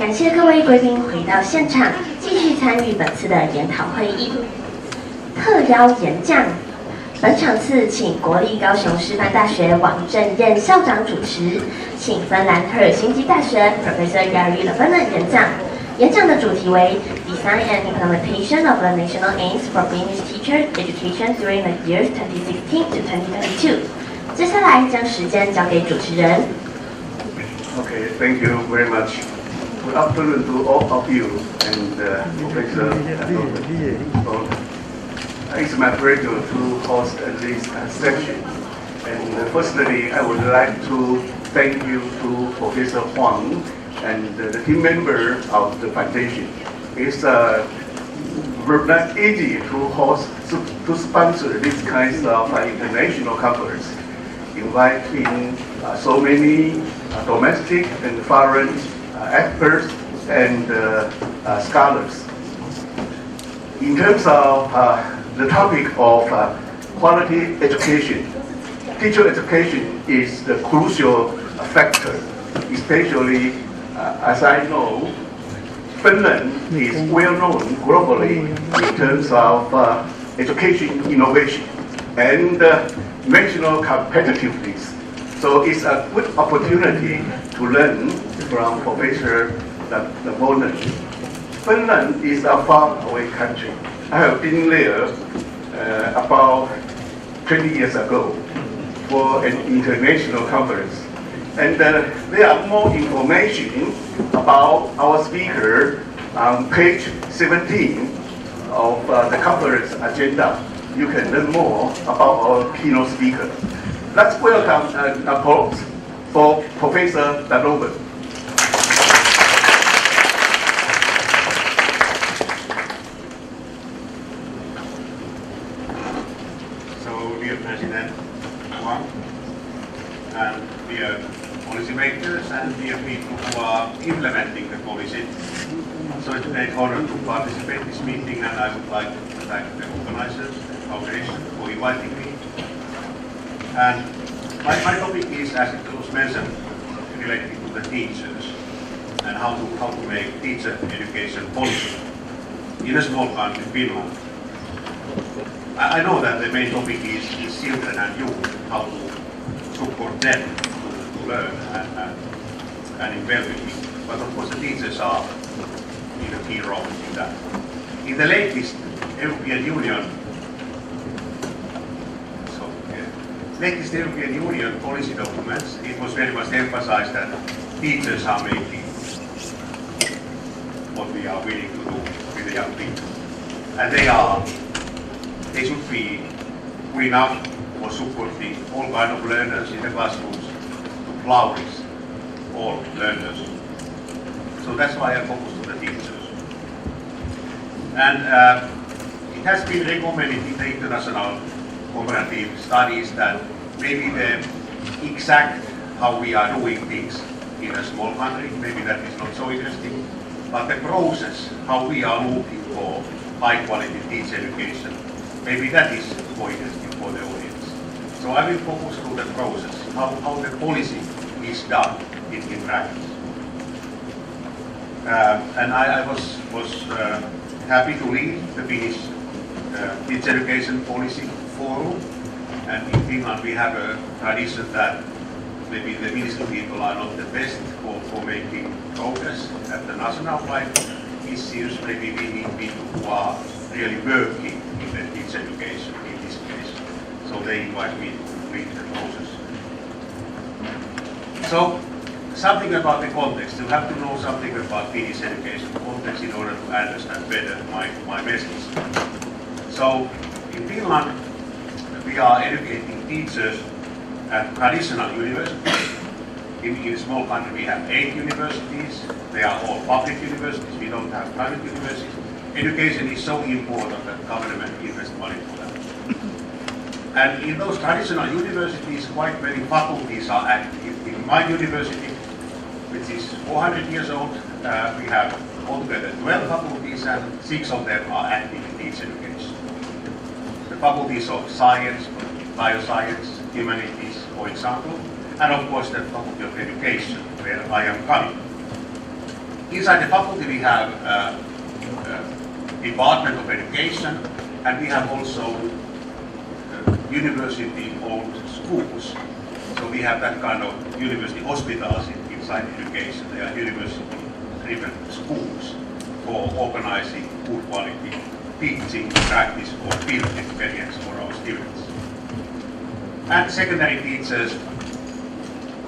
感谢各位贵宾回到现场，继续参与本次的研讨会议。特邀演讲，本场次请国立高雄师范大学王政彥校长主持，请芬兰赫尔辛基大学 Prof Jari Lavonen 演讲。演讲的主题为 Design and Implementation of the National Aims for Finnish Teacher Education during the years 2016 to 2022。接下来将时间交给主持人。Okay, thank you very much. Good afternoon to all of you and Professor Lavonen. It's my pleasure to host this session. And firstly, I would like to thank you to Professor Huang and the team member of the foundation. It's not easy to host, to sponsor this kind of international conference, inviting so many domestic and foreign experts and scholars. In terms of the topic of quality education, teacher education is the crucial factor, especially as I know, Finland is well known globally in terms of education innovation and national competitiveness. So it's a good opportunity to learn from Professor Lavonen. Finland is a faraway country. I have been there about 20 years ago for an international conference. And there are more information about our speaker on page 17 of the conference agenda. You can learn more about our keynote speaker. Let's welcome an applause for Professor Lavonen. So, dear President Huang, and dear policymakers and dear people who are implementing the policy. So it's a great honor to participate in this meeting, and I would like to thank the organizers, the foundation, for inviting me. And my topic is, as it was mentioned, related to the teachers and how to make teacher education policy in a small country, Finland. I know that the main topic is children and youth, how to support them to learn and in well-being. But of course the teachers are in a key role in that. In the latest European Union policy documents, it was very much emphasized that teachers are making what we are willing to do with the young people. And they should be good enough for supporting all kinds of learners in the classrooms to flourish all learners. So that's why I focus on the teachers. And it has been recommended in the international comparative studies that maybe the exact how we are doing things in a small country, maybe that is not so interesting, but the process, how we are looking for high quality teacher education, maybe that is more interesting for the audience. So I will focus on the process, how the policy is done in practice. And I was happy to lead the Finnish Teacher Education Policy Forum. And in Finland we have a tradition that maybe the ministry people are not the best for making progress at the national wide issues. Maybe we need people who are really working in the teacher education in this case. So they invite me to lead the process. So something about the context. You have to know something about Finnish education context in order to understand better my message. So in Finland, we are educating teachers at traditional universities. In a small country, we have 8 universities. They are all public universities. We don't have private universities. Education is so important that government invests money for that. And in those traditional universities, quite many faculties are active. In my university, which is 400 years old, we have altogether 12 faculties and 6 of them are active in teacher education. The faculties of science, bioscience, humanities, for example, and of course the Faculty of Education, where I am coming. Inside the faculty we have Department of Education, and we have also university-owned schools. So we have that kind of university hospitals inside education. They are university-driven schools for organizing good quality teaching, practice, or field experience for our students. And secondary teachers,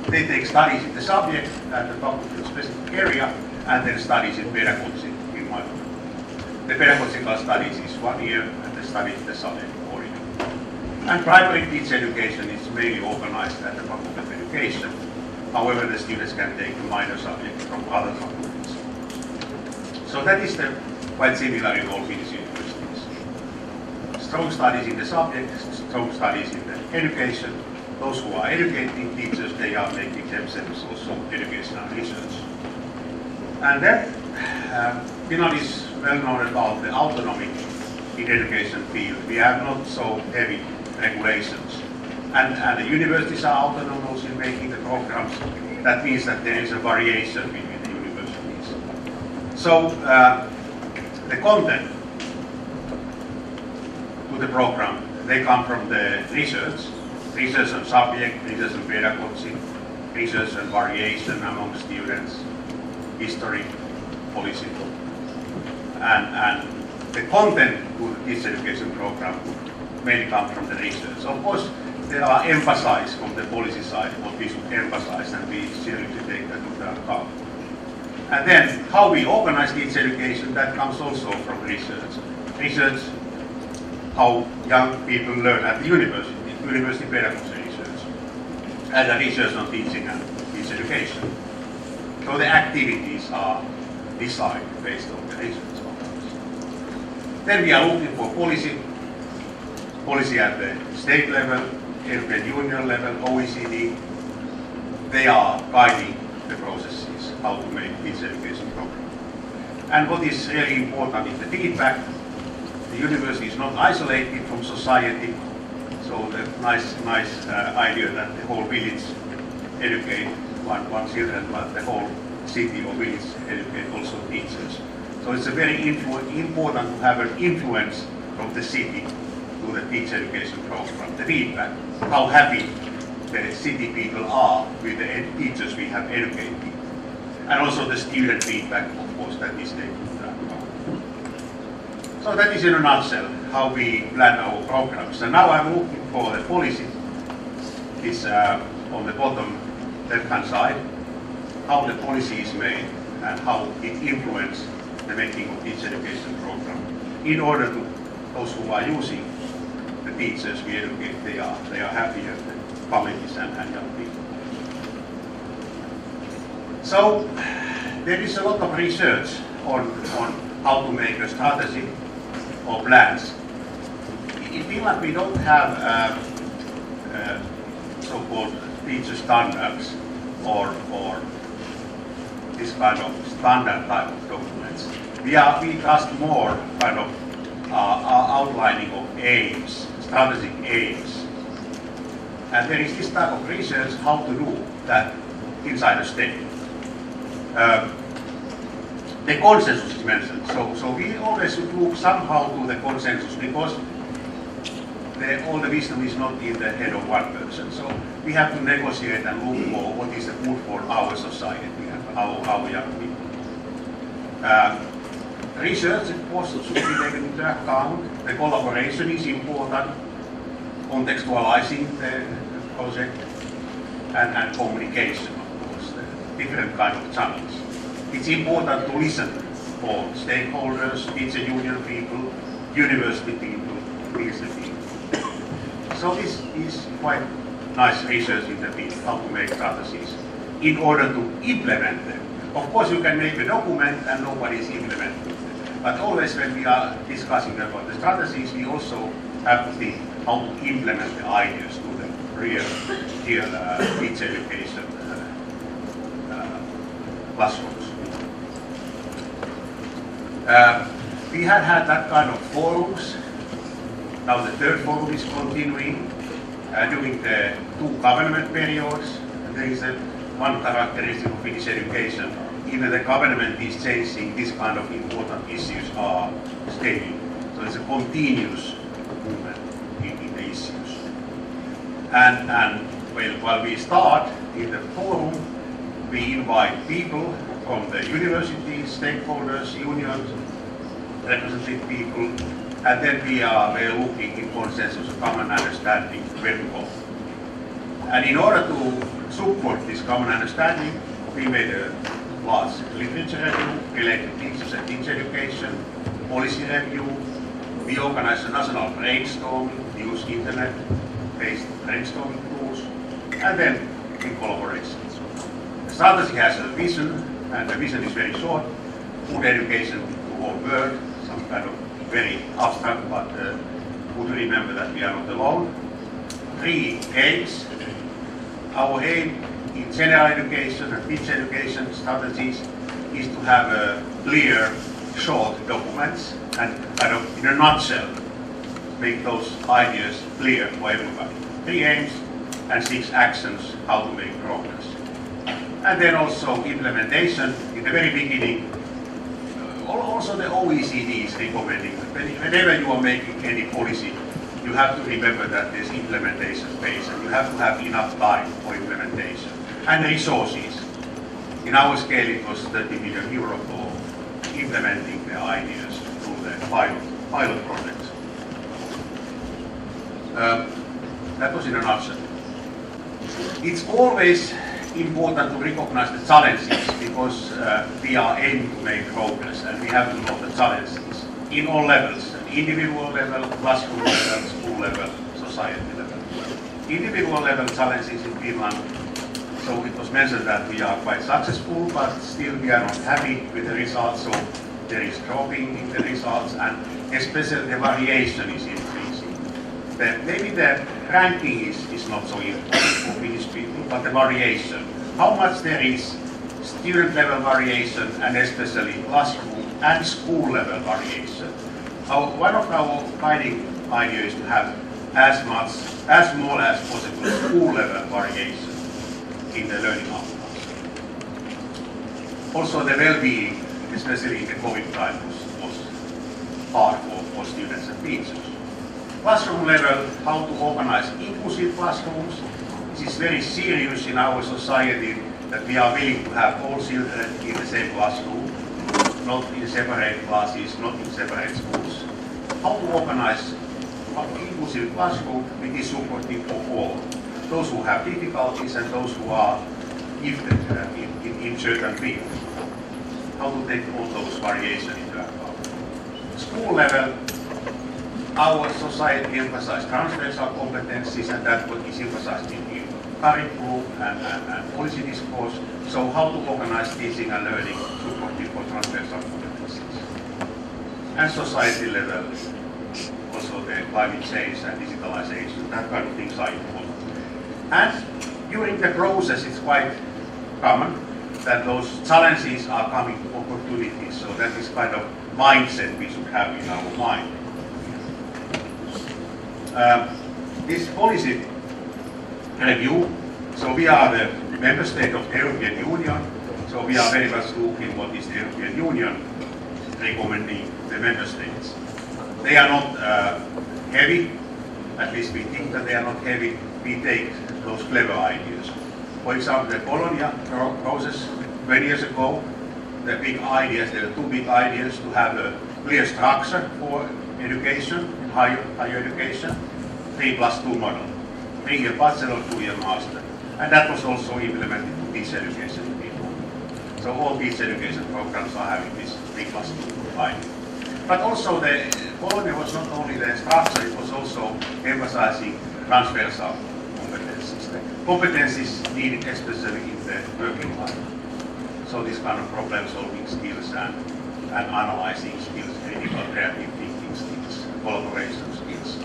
they take studies in the subject and the faculty specific area, and then studies in pedagogy in 1 year. The pedagogical studies is 1 year, and the studies in the subject 4 years. And primary teacher education is mainly organized at the Faculty of Education. However, the students can take a minor subject from other faculties. So that is quite similar in all Finnish universities. Strong studies in the subject, strong studies in the education. Those who are educating teachers, they are making themselves also educational research. And then Finland is well known about the autonomy in education field. We have not so heavy regulations. And the universities are autonomous in making the programs. That means that there is a variation between the universities. So the content to the program, they come from the research on subject, research on pedagogy, research on variation among students, history, policy. And the content to this education program mainly come from the research. Of course, there are emphasis from the policy side, what we should emphasize, and we seriously take that into account. And then how we organize teacher education, that comes also from research. Research, how young people learn at the university pedagogy research, and the research on teaching and teacher education. So the activities are designed based on the research programs. Then we are looking for policy at the state level, European Union level, OECD. They are guiding the processes, how to make teacher education program. And what is really important is the feedback. The university is not isolated from society, so the nice idea that the whole village educate one children, but the whole city or village educate also teachers. So it's a very important to have an influence from the city to the teacher education program, the feedback, how happy the city people are with the teachers we have educated. And also the student feedback, of course, that is taken into account. So that is in a nutshell how we plan our programs. And now I'm looking for the policy. It's on the bottom left-hand side, how the policy is made and how it influences the making of teacher education program. In order to those who are using the teachers we educate, they are happier, the families and young people. So there is a lot of research on how to make a strategy or plans. In Finland we don't have so-called teacher standards or this kind of standard type of documents. We trust more kind of outlining of aims, strategic aims. And there is this type of research how to do that inside a state. The consensus is mentioned. So we always should look somehow to the consensus because all the wisdom is not in the head of one person. So we have to negotiate and look for what is good for our society and our young people. Research, of course, should be taken into account. The collaboration is important, contextualizing the project, and communication, of course, the different kind of channels. It's important to listen for stakeholders, teacher union people, university people, business people. So this is quite nice research in the field, how to make strategies in order to implement them. Of course, you can make a document and nobody is implementing it. But always when we are discussing about the strategies, we also have to think how to implement the ideas to the real teacher education classrooms. We had that kind of forums. Now the third forum is continuing during the 2 government periods. And there is one characteristic of Finnish education. even the government is changing, this kind of important issues are staying. So it's a continuous movement in the issues. And well, while we start in the forum, we invite people from the universities, stakeholders, unions, representative people, and then we are looking in consensus, common understanding where to go. And in order to support this common understanding, we made a large literature review related to teachers and teacher education, policy review. We organized a national brainstorming, use internet-based brainstorming tools, and then in collaboration. The strategy has a vision, and the vision is very short: food education to the whole world. Some kind of very abstract, but good to remember that we are not alone. 3 aims. Our aim in general education and teacher education strategies is to have a clear, short documents and kind of in a nutshell make those ideas clear for everybody. 3 aims and 6 actions how to make progress. And then also implementation in the very beginning. Also the OECD is recommending that whenever you are making any policy, you have to remember that there's implementation phase and you have to have enough time for implementation and resources. In our scale it was 30 million euro for implementing the ideas through the pilot projects. That was in a nutshell. It's always important to recognize the challenges because we are aiming to make progress and we have to know the challenges in all levels, individual level, classroom level, school level, society level. Individual level challenges in Finland, so it was mentioned that we are quite successful, but still we are not happy with the results, so there is dropping in the results and especially the variation is increasing. Maybe the ranking is not so important for Finnish people, but the variation. How much there is student level variation and especially classroom and school level variation. One of our guiding ideas is to have as small as possible school level variation in the learning outcomes. Also the well-being, especially in the COVID time, was hard for students and teachers. Classroom level, how to organize inclusive classrooms. This is very serious in our society that we are willing to have all children in the same classroom, not in separate classes, not in separate schools. How to organize an inclusive classroom which is supportive for all. Those who have difficulties and those who are gifted in certain fields. How to take all those variations into account. School level, our society emphasizes transversal competencies and that's what is emphasized in curriculum and policy discourse. So how to organize teaching and learning supportive for transversal competencies. And society level, also the climate change and digitalization, that kind of things are important. And during the process it's quite common that those challenges are coming to opportunities. So that is kind of mindset we should have in our mind. This policy review, so we are the member state of the European Union, so we are very much looking what is the European Union recommending the member states. They are not heavy, at least we think that they are not heavy. We take those clever ideas. For example, the Bologna process 20 years ago, the big ideas, there were 2 big ideas to have a clear structure for education, higher education, 3+2 model, 3-year bachelor, 2-year master. And that was also implemented to teacher education in Finland. So all teacher education programs are having this 3+2 idea. But also the Bologna was not only the structure, it was also emphasizing transversal competencies. The competencies needed especially in the working life. So this kind of problem solving skills and analyzing skills, critical creative thinking skills, collaboration skills.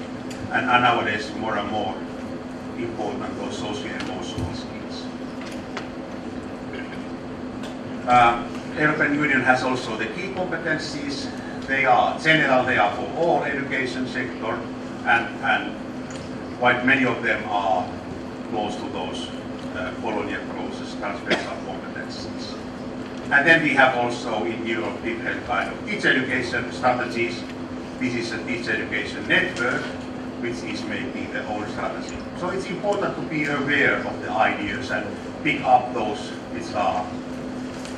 And nowadays more and more important those socio-emotional skills. European Union has also the key competencies. They are general, they are for all education sector and quite many of them are close to those Bologna process transversal competencies. And then we have also in Europe different kind of teacher education strategies. This is a teacher education network, which is making the whole strategy. So it's important to be aware of the ideas and pick up those which are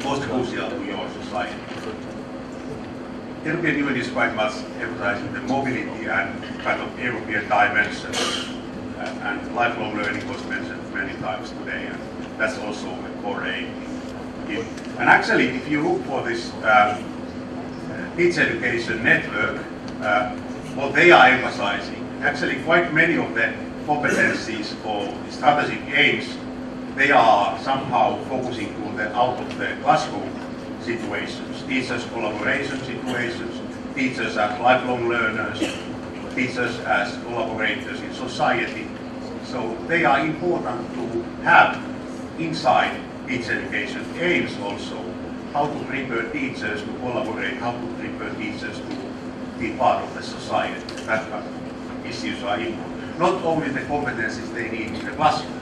most crucial to your society. The European Union is quite much emphasizing the mobility and kind of European dimension, and lifelong learning was mentioned many times today, and that's also a core aim. And actually, if you look for this teacher education network, what they are emphasizing, actually quite many of the competencies or strategic aims, they are somehow focusing to the out of the classroom situations, teachers' collaboration situations, teachers as lifelong learners, teachers as collaborators in society. So they are important to have inside teacher education aims also, how to prepare teachers to collaborate, how to prepare teachers to be part of the society. That kind of issues are important. Not only the competencies they need in the classroom.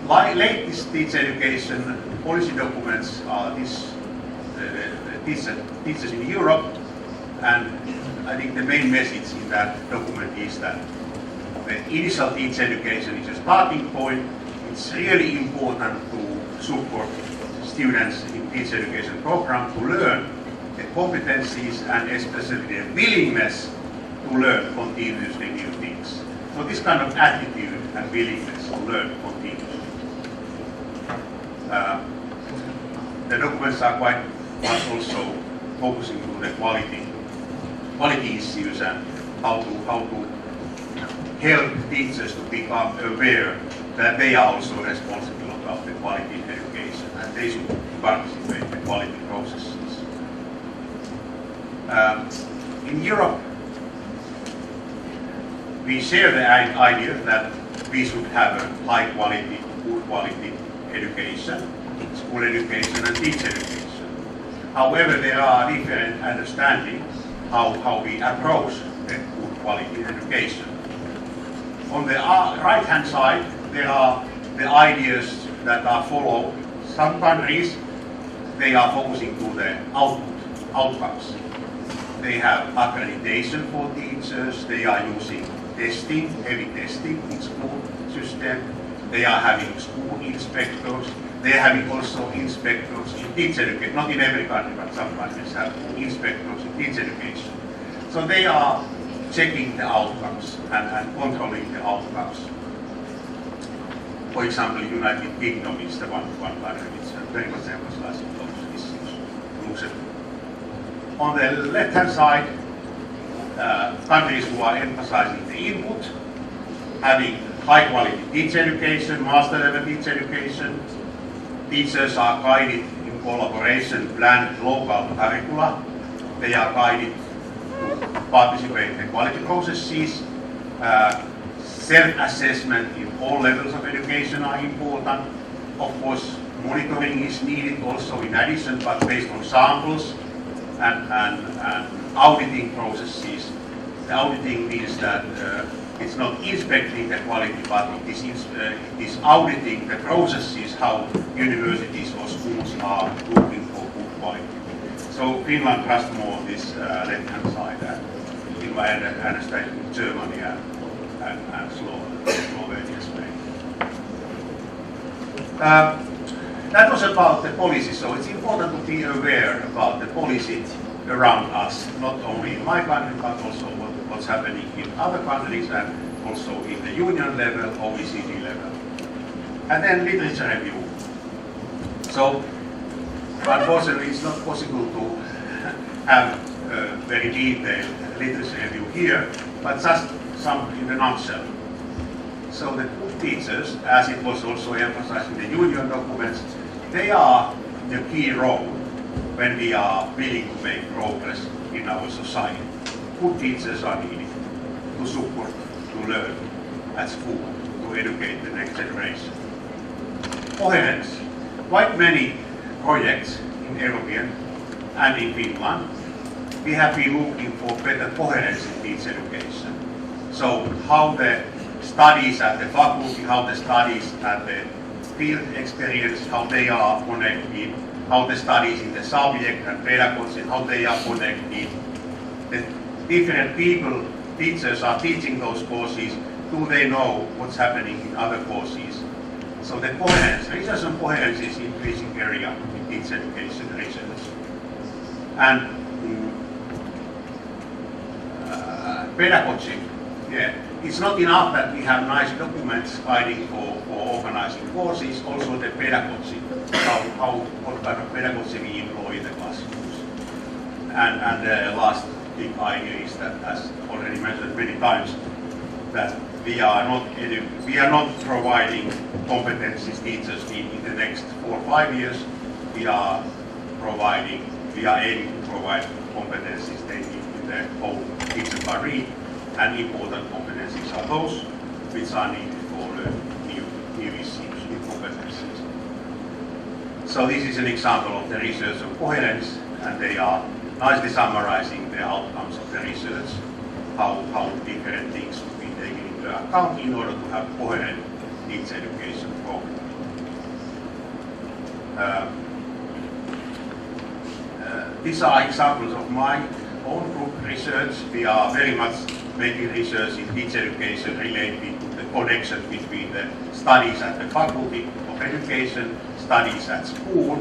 Latest teacher education policy documents are this teachers in Europe, and I think the main message in that document is that the initial teacher education is a starting point. It's really important to support students in teacher education program to learn the competencies and especially the willingness to learn continuously new things. So this kind of attitude and willingness to learn continuously. The documents are quite much also focusing on the quality issues and how to help teachers to become aware that they are also responsible about the quality in education and they should participate in the quality processes. In Europe, we share the idea that we should have a high quality, good quality education, school education and teacher education. However, there are different understandings how we approach the good quality education. On the right-hand side, there are the ideas that are followed. Some countries, they are focusing to the outcomes. They have accreditation for teachers, they are using testing, heavy testing in school system. They are having school inspectors. They are having also inspectors in teacher education. Not in every country, but some countries have inspectors in teacher education. So they are checking the outcomes and controlling the outcomes. For example, United Kingdom is the one country which very much emphasizing those issues. On the left-hand side, countries who are emphasizing the input, having high-quality teacher education, master-level teacher education. Teachers are guided in collaboration, planned local curricula. They are guided to participate in quality processes. Self-assessment in all levels of education are important. Of course, monitoring is needed also in addition, but based on samples and auditing processes. The auditing means that it's not inspecting the quality, but it is auditing the processes, how universities or schools are looking for good quality. So Finland has more this left-hand side, in my understanding, Germany and Slovenia, Spain. That was about the policy, so it's important to be aware about the policy around us, not only in my country, but also what's happening in other countries and also in the union level, OECD level. And then literature review. So, unfortunately, it's not possible to have a very detailed literature review here, but just some in a nutshell. So the good teachers, as it was also emphasized in the union documents, they are the key role when we are willing to make progress in our society. Good teachers are needed to support, to learn at school, to educate the next generation. Coherence. Quite many projects in European and in Finland, we have been looking for better coherence in teacher education. So how the studies at the faculty, how the studies at the field experience, how they are connected, how the studies in the subject and pedagogy, how they are connected. The different people, teachers are teaching those courses, do they know what's happening in other courses? So the coherence, research on coherence is increasing area in teacher education research. And pedagogy, yeah. It's not enough that we have nice documents guiding for organizing courses, also the pedagogy, what kind of pedagogy we employ in the classrooms. And the last big idea is that, as already mentioned many times, that we are not providing competencies teachers need in the next 4 or 5 years. We are aiming to provide competencies they need in their whole teacher career, and important competencies are those which are needed for new issues, new competencies. So this is an example of the research on coherence, and they are nicely summarizing the outcomes of the research, how different things should be taken into account in order to have coherent teacher education program. These are examples of my own group research. We are very much making research in teacher education related to the connection between the studies at the Faculty of Education, studies at school.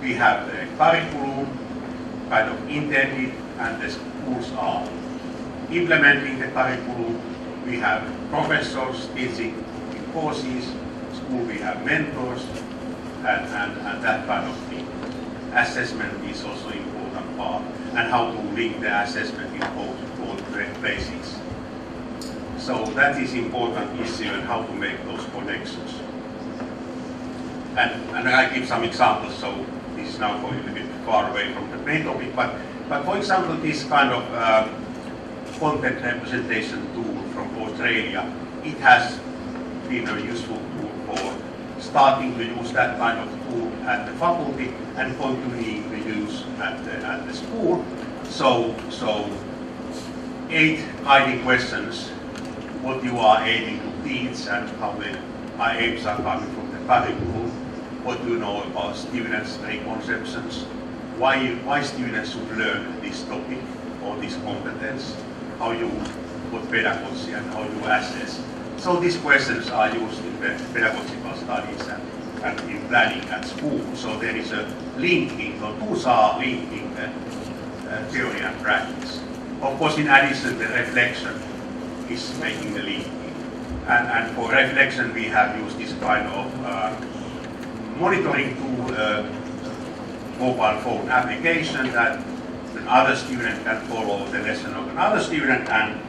We have the curriculum kind of intended, and the schools are implementing the curriculum. We have professors teaching in courses, school we have mentors, and that kind of thing. Assessment is also an important part, and how to link the assessment in both places. So that is important issue, and how to make those connections. And I give some examples, so this is now going a little bit far away from the main topic, but for example, this kind of content representation tool from Australia, it has been a useful tool for starting to use that kind of tool at the faculty and continuing to use at the school. So 8 guiding questions, what you are aiming to teach and how the aims are coming from the curriculum, what do you know about students' preconceptions, why students should learn this topic or this competence, what pedagogy and how you assess. So these questions are used in the pedagogical studies and in planning at school. So there is a linking, the tools are linking the theory and practice. Of course, in addition, the reflection is making the linking. And for reflection, we have used this kind of monitoring tool, mobile phone application that another student can follow the lesson of another student, and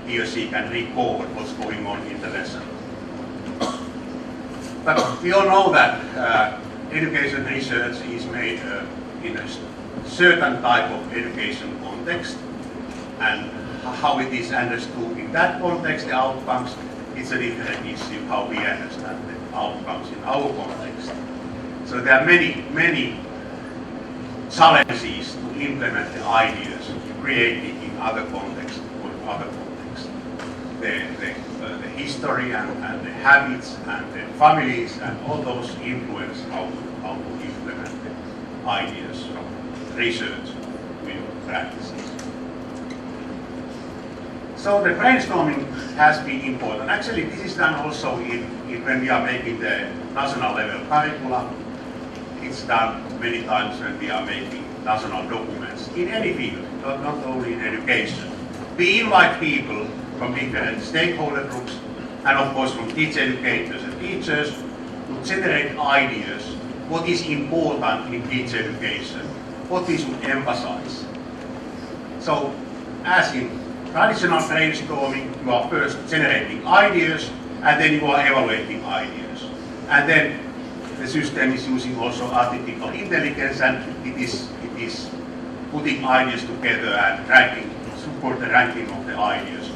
he or she can record what's going on in the lesson. But we all know that education research is made in a certain type of education context, and how it is understood in that context, the outcomes, it's a different issue how we understand the outcomes in our context. So there are many challenges to implement the ideas created in other contexts or other contexts. The history and the habits and the families and all those influence how to implement the ideas from research with practices. So the brainstorming has been important. Actually, this is done also when we are making the national level curricula. It's done many times when we are making national documents in any field, not only in education. We invite people from different stakeholder groups and of course from teacher educators and teachers to generate ideas. What is important in teacher education? What we should emphasize? So as in traditional brainstorming, you are first generating ideas and then you are evaluating ideas. And then the system is using also artificial intelligence, and it is putting ideas together and support the ranking of the ideas.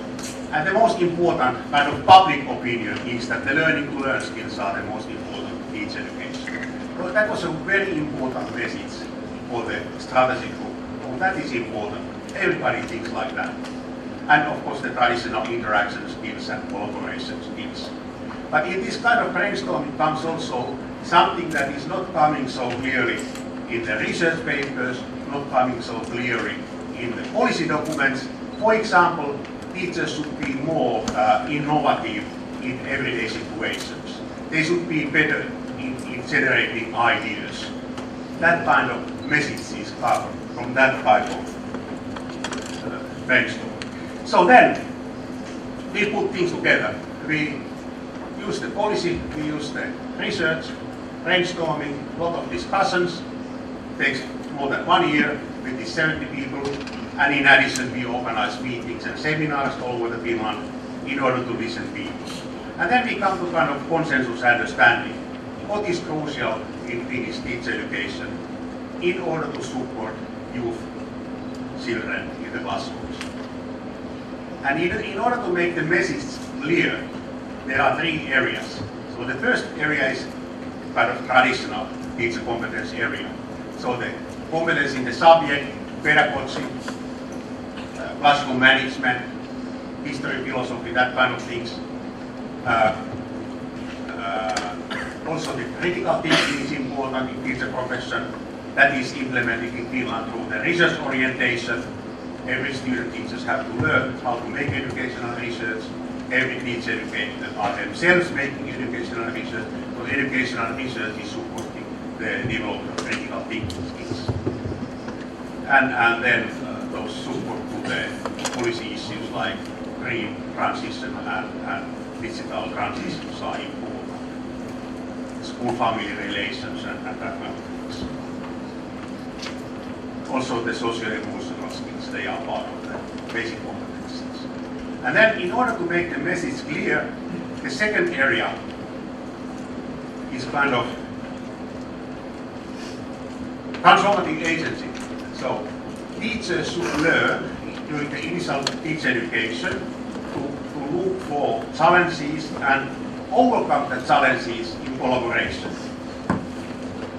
And the most important kind of public opinion is that the learning to learn skills are the most important in teacher education. So that was a very important message for the strategy group. So that is important. Everybody thinks like that. And of course the traditional interaction skills and collaboration skills. But in this kind of brainstorming comes also something that is not coming so clearly in the research papers, not coming so clearly in the policy documents. For example, teachers should be more innovative in everyday situations. They should be better in generating ideas. That kind of message is covered from that type of brainstorm. So then, we put things together. We use the policy, we use the research, brainstorming, a lot of discussions. Takes more than 1 year with these 70 people. And in addition, we organize meetings and seminars all over the Finland in order to listen to people. And then we come to kind of consensus understanding what is crucial in Finnish teacher education in order to support youth children in the classrooms. And in order to make the message clear, there are 3 areas. So the first area is kind of traditional teacher competence area. So the competence in the subject, pedagogy, classroom management, history, philosophy, that kind of things. Also the critical thinking is important in teacher profession. That is implemented in Finland through the research orientation. Every student teachers have to learn how to make educational research. Every teacher educator are themselves making educational research. So educational research is supporting the development of critical thinking skills. And then those support to the policy issues like green transition and digital transitions are important. School-family relations and that kind of things. Also the socio-emotional skills, they are part of the basic competencies. And then in order to make the message clear, the second area is kind of transformative agency. So teachers should learn during the initial teacher education to look for challenges and overcome the challenges in collaboration.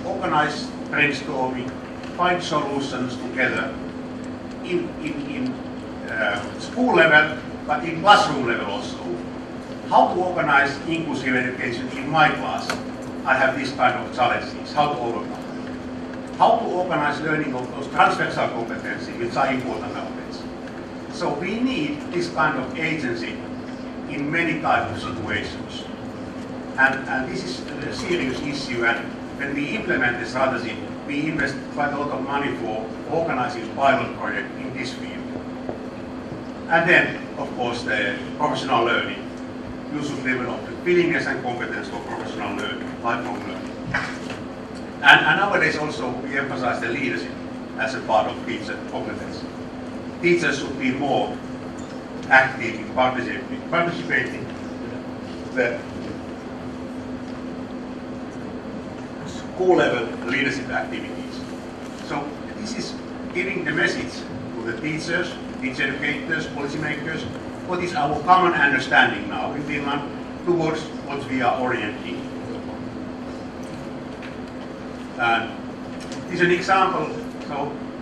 Organize brainstorming, find solutions together in school level, but in classroom level also. How to organize inclusive education in my class? I have this kind of challenges, how to overcome them. How to organize learning of those transversal competencies, which are important nowadays. So we need this kind of agency in many types of situations. And this is a serious issue, and when we implement the strategy, we invest quite a lot of money for organizing pilot project in this field. And then, of course, the professional learning. You should develop the willingness and competence for professional learning, lifelong learning. And nowadays also we emphasize the leadership as a part of teacher competence. Teachers should be more active in participating the school level leadership activities. So this is giving the message to the teachers, teacher educators, policymakers, what is our common understanding now in Finland towards what we are orienting. And this is an example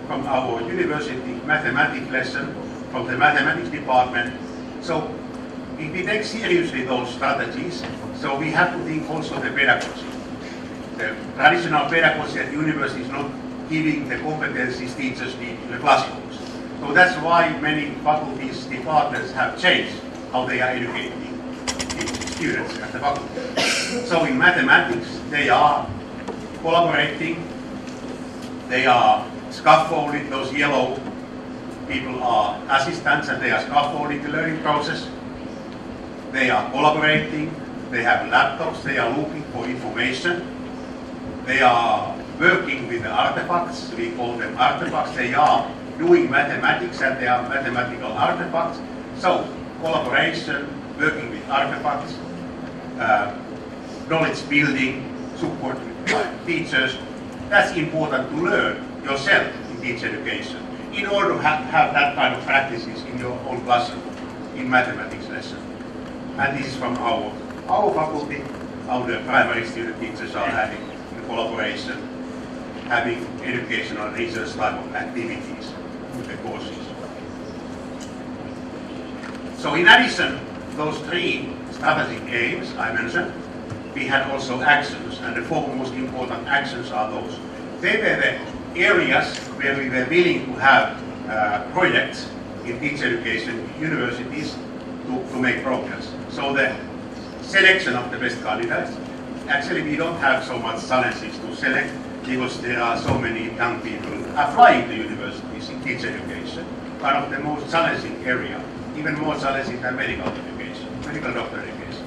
from our university mathematics lesson from the mathematics department. So if we take seriously those strategies, so we have to think also the pedagogy. The traditional pedagogy at university is not giving the competencies teachers need in the classrooms. So that's why many faculties, departments have changed how they are educating students at the faculty. So in mathematics, they are collaborating, they are scaffolding, those yellow people are assistants and they are scaffolding the learning process. They are collaborating, they have laptops, they are looking for information. They are working with the artifacts, we call them artifacts. They are doing mathematics and they are mathematical artifacts. So collaboration, working with artifacts, knowledge building, support with teachers. That's important to learn yourself in teacher education in order to have that kind of practices in your own classroom in mathematics lesson. And this is from our faculty, how the primary student teachers are having the collaboration, having educational research type of activities with the courses. So in addition, those 3 strategic aims I mentioned, we had also actions, and the four most important actions are those. They were the areas where we were willing to have projects in teacher education universities to make progress. So the selection of the best candidates, actually we don't have so much challenges to select because there are so many young people applying to universities in teacher education, one of the most challenging area, even more challenging than medical education, medical doctor education.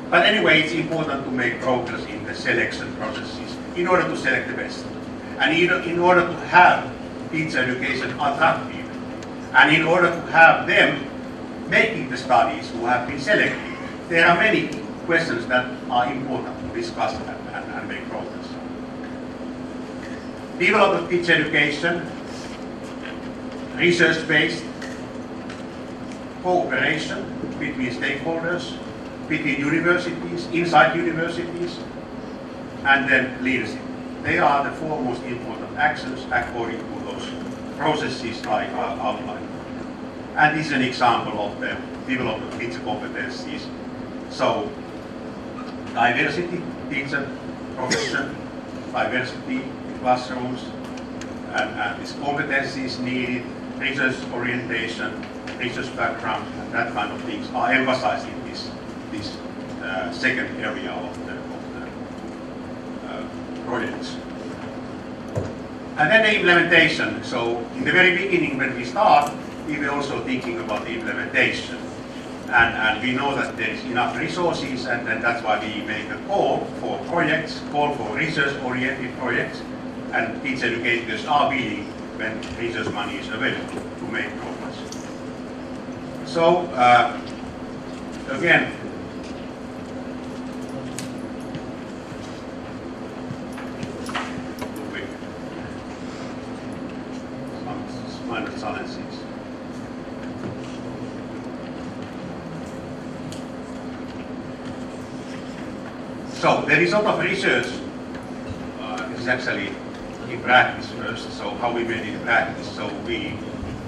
But anyway, it's important to make progress in the selection processes in order to select the best. And in order to have teacher education attractive, and in order to have them making the studies who have been selected, there are many questions that are important to discuss and make progress. Development of teacher education, research-based, cooperation between stakeholders, between universities, inside universities, and then leadership. They are the four most important actions according to those processes I outlined. And this is an example of the development of teacher competencies. So, diversity, teacher profession, diversity in classrooms, and these competencies needed, research orientation, research background, and that kind of things are emphasized in this second area of the projects. And then the implementation. So in the very beginning when we start, we were also thinking about the implementation. And we know that there is enough resources, and that's why we make a call for projects, call for research-oriented projects, and teacher educators are willing, when research money is available, to make progress. So, again, minor challenges. So there is a lot of research. This is actually in practice first. So how we made it in practice. So we,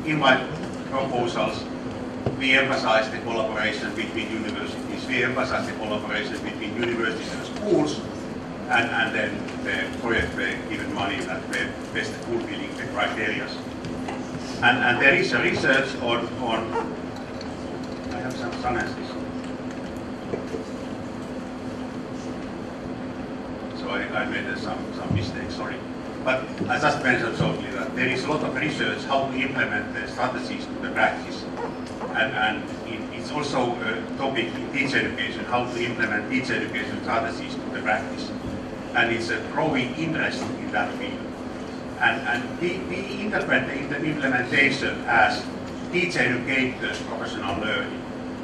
in my proposals, we emphasize the collaboration between universities. We emphasize the collaboration between universities and schools, and then the project were given money that were best fulfilling the criteria. And there is a research on I have some sentences. So I made some mistakes, sorry. But I just mentioned shortly that there is a lot of research how to implement the strategies to the practice. And it's also a topic in teacher education, how to implement teacher education strategies to the practice. And it's a growing interest in that field. And we interpret the implementation as teacher educators' professional learning.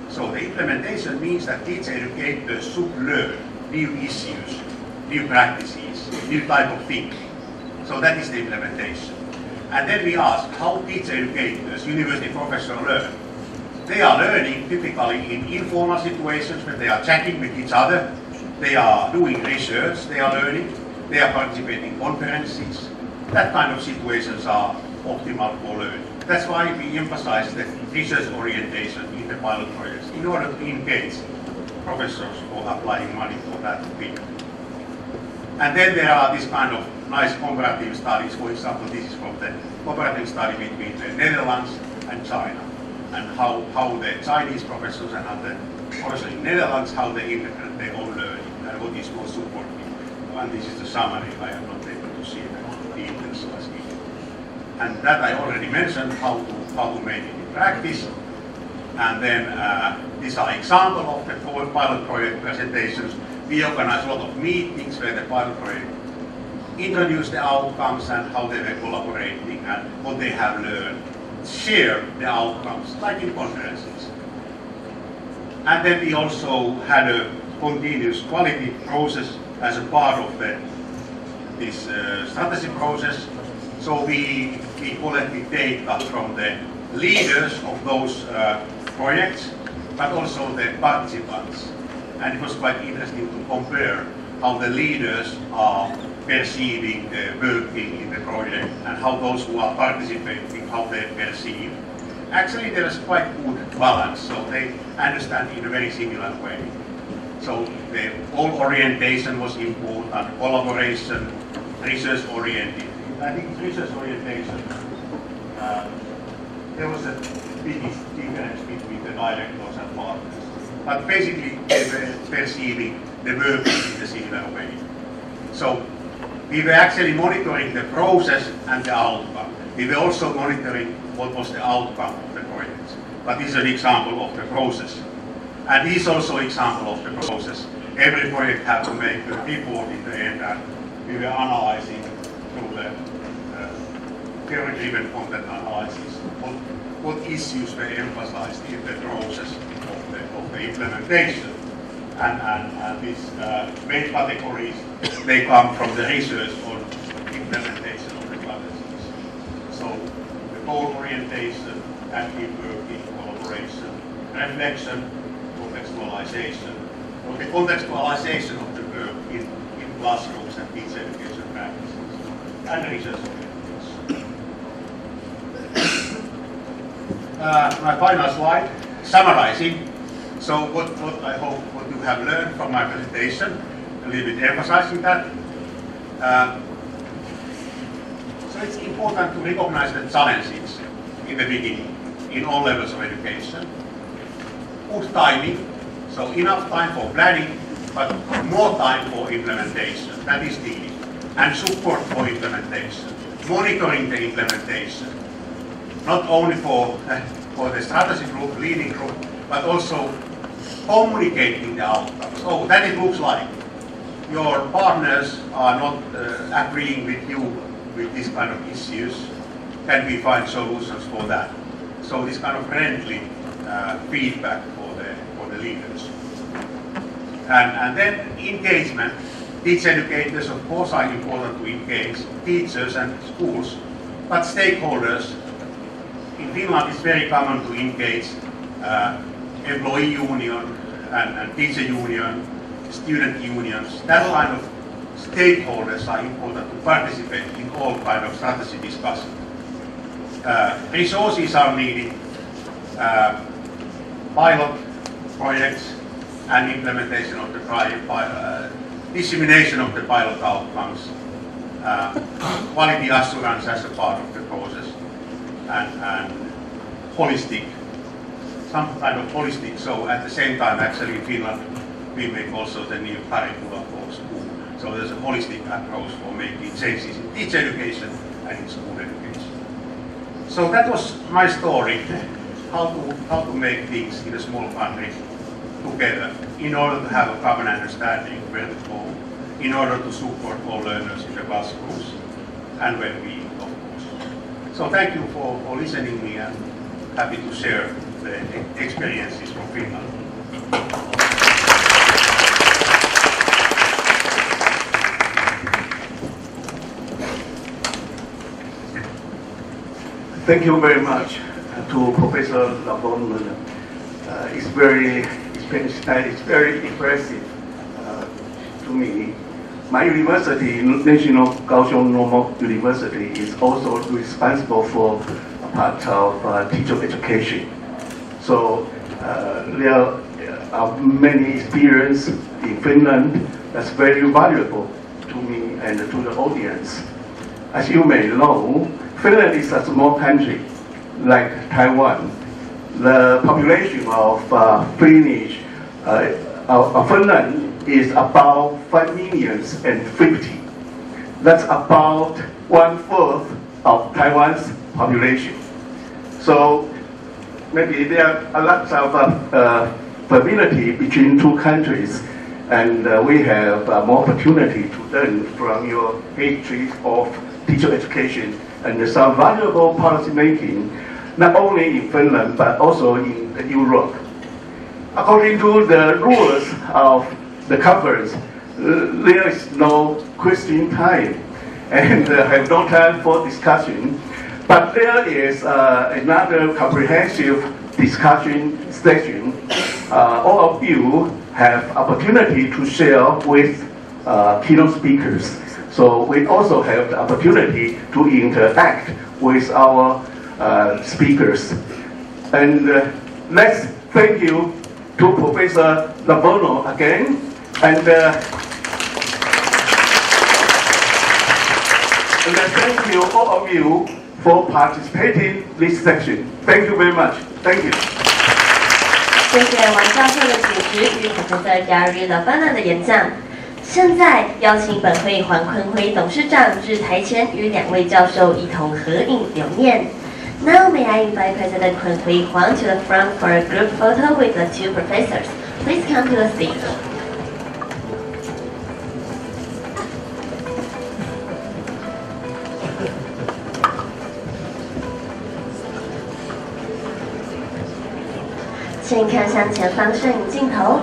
So the implementation means that teacher educators should learn new issues, new practices, new type of thinking. So that is the implementation. And then we ask how teacher educators, university professors learn. They are learning typically in informal situations when they are chatting with each other. They are doing research, they are learning, they are participating in conferences. That kind of situations are optimal for learning. That's why we emphasize the research orientation in the pilot projects in order to engage professors who are applying money for that field. And then there are these kind of nice comparative studies. For example, this is from the comparative study between the Netherlands and China, and how the Chinese professors and the professors in Netherlands, how they interpret their own learning and what is most supportive. And this is the summary. I am not able to see the details as needed. And that I already mentioned how to make it in practice. And then these are examples of the pilot project presentations. We organize a lot of meetings where the pilot project introduce the outcomes and how they were collaborating and what they have learned, share the outcomes, like in conferences. And then we also had a continuous quality process as a part of this strategy process. So we collected data from the leaders of those projects, but also the participants. And it was quite interesting to compare how the leaders are perceiving the working in the project and how those who are participating, how they perceive. actually there is quite good balance, so they understand in a very similar way. So the whole orientation was important, collaboration, research-oriented. I think research orientation, there was a biggest difference between the directors and partners. But basically they were perceiving the work in a similar way. So we were actually monitoring the process and the outcome. We were also monitoring what was the outcome of the project. But this is an example of the process. And this is also an example of the process. Every project had to make a report in the end, and we were analyzing through the theory-driven content analysis what issues were emphasized in the process of the implementation. And these main categories, they come from the research on implementation of the strategies. So the goal orientation, active working, collaboration, reflection, contextualization. So the contextualization of the work in classrooms and teacher education practices, and research orientation. My final slide, summarizing. So what I hope what you have learned from my presentation, a little bit emphasizing that. So it's important to recognize the challenges in the beginning, in all levels of education. Good timing, so enough time for planning, but more time for implementation, that is needed. And support for implementation, monitoring the implementation, not only for the strategy group, leading group, but also communicating the outcomes. So then it looks like your partners are not agreeing with you with this kind of issues. Can we find solutions for that? So this kind of friendly feedback for the leaders. And then engagement. Teacher educators, of course, are important to engage teachers and schools, but stakeholders. In Finland, it's very common to engage employee union and teacher union, student unions. That kind of stakeholders are important to participate in all kind of strategy discussion. Resources are needed, pilot projects and implementation of the dissemination of the pilot outcomes, quality assurance as a part of the process, and holistic, some kind of holistic. So at the same time, actually in Finland, we make also the new curriculum for school. So there's a holistic approach for making changes in teacher education and in school education. So that was my story, how to make things in a small country together in order to have a common understanding where to go, in order to support all learners in the classrooms and well-being, of course. So thank you for listening to me, and happy to share the experiences from Finland. Thank you very much to Professor Lavonen. It's very impressive to me. My university, National Kaohsiung Normal University, is also responsible for a part of teacher education. So there are many experience in Finland that's very valuable to me and to the audience. As you may know, Finland is a small country like Taiwan. The population of Finnish, Finland is about 5,050,000. That's about 1/4 of Taiwan's population. So maybe there are lots of familiarity between two countries, and we have more opportunity to learn from your history of teacher education and some valuable policy making, not only in Finland but also in Europe. According to the rules of the conference, there is no question time and have no time for discussion. But there is another comprehensive discussion session. All of you have opportunity to share with keynote speakers. So we also have the opportunity to interact with our speakers. And let's thank you to Professor Lavonen again. And let's thank you, all of you, for participating in this section. Thank you very much. Thank you. 谢谢王教授的主持与 Prof Jari Lavonen 的演讲。现在邀请本会黄坤辉董事长至台前与2位教授一同合影留念。Now may I invite President Kun Hui Huang to the front for a group photo with the 2 professors. Please come to the stage. 请看向前方摄影镜头。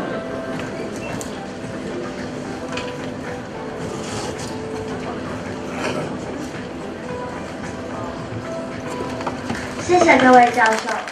谢谢各位教授。